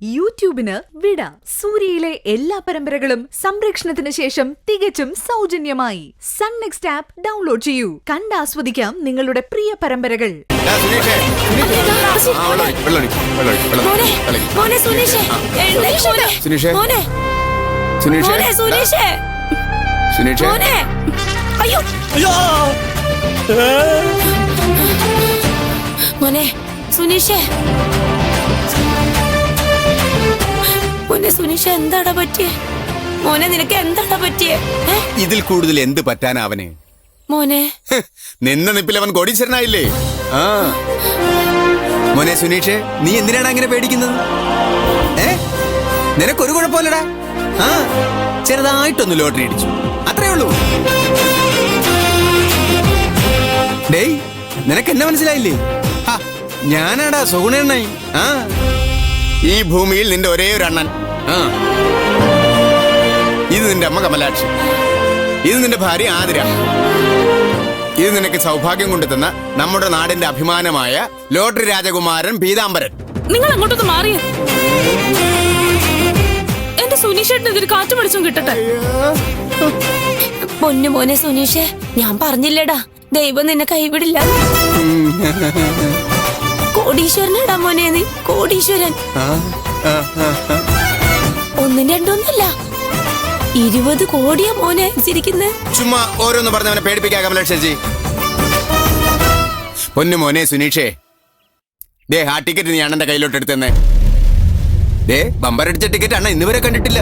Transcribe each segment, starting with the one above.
യൂട്യൂബിന് വിട. സൂര്യയിലെ എല്ലാ പരമ്പരകളും സംരക്ഷണത്തിന് ശേഷം തികച്ചും സൗജന്യമായി സൺ നെക്സ്റ്റ് ആപ്പ് ഡൗൺലോഡ് ചെയ്യൂ. കണ്ടാസ്വദിക്കാം നിങ്ങളുടെ പ്രിയ പരമ്പരകൾ. മോനെ സുനീഷേ, മോനെ സുനീഷ, എന്താടാ പറ്റിയേ? മോനെ നിനക്ക് എന്താടാ പറ്റിയേ? ഇതിൽ കൂടുതൽ എന്ത് പറ്റാനാ അവന്? മോനെ നിന്ന നിപ്പിൽ അവൻ കോടീശ്വരനായില്ലേ? ആ മോനെ സുനീഷേ, നീ എന്തിനാണ് അങ്ങനെ പേടിക്കുന്നത്? നിനക്കൊരു കുഴപ്പമില്ലടാ. ആ ചെറുതായിട്ടൊന്ന് ലോട്ടറി അടിച്ചു, അത്രേ ഉള്ളൂ. ഡേയ്, നിനക്ക് എന്നെ മനസ്സിലായില്ലേ? ഞാനാടാ സുഗുണനായി. ആ ഈ ഭൂമിയിൽ നിന്റെ ഒരേ ഒരു അണ്ണൻ. ഇത് നിന്റെ അമ്മ കമലാക്ഷി, ഇത് നിന്റെ ഭാര്യ ആതിര, ഇത് നിനക്ക് സൗഭാഗ്യം കൊണ്ടു തന്ന നമ്മുടെ നാടിന്റെ അഭിമാനമായ ലോട്ടറി രാജകുമാരൻ പീതാംബരൻ. നിങ്ങൾ അങ്ങോട്ടൊന്ന് മാറിയ എന്റെ സുനീഷേട്ടനെതിരെ കാറ്റു പിടിച്ചും കിട്ടട്ടെ. പൊന്നു മോനെ സുനീഷേ, ഞാൻ പറഞ്ഞില്ലടാ, ദൈവം നിന്നെ കൈവിടില്ല. കോടീശ്വരനാടാ മോനെ നീ, കോടീശ്വരൻ. ഒന്നും രണ്ടൊന്നല്ല, 20 കോടിയാ മോനെ ചിരിക്കുന്നേ. ചുമ്മാ ഓരോന്ന് പറഞ്ഞവനെ പേടിപ്പിക്കാ കമലാക്ഷി. പൊന്നു മോനെ സുനീഷേ, ദേ ആ ടിക്കറ്റ് നീ അണ്ണന്റെ കയ്യിലോട്ട് എടുത്തന്നെ. ദേ ബമ്പറടിച്ച ടിക്കറ്റ് അണ്ണ ഇന്നുവരെ കണ്ടിട്ടില്ല.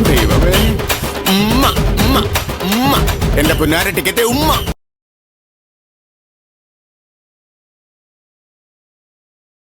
ദൈവമേ, ഉമ്മ ഉമ്മ ഉമ്മ, എന്റെ പുന്നാര ടിക്കറ്റ് ഉമ്മ.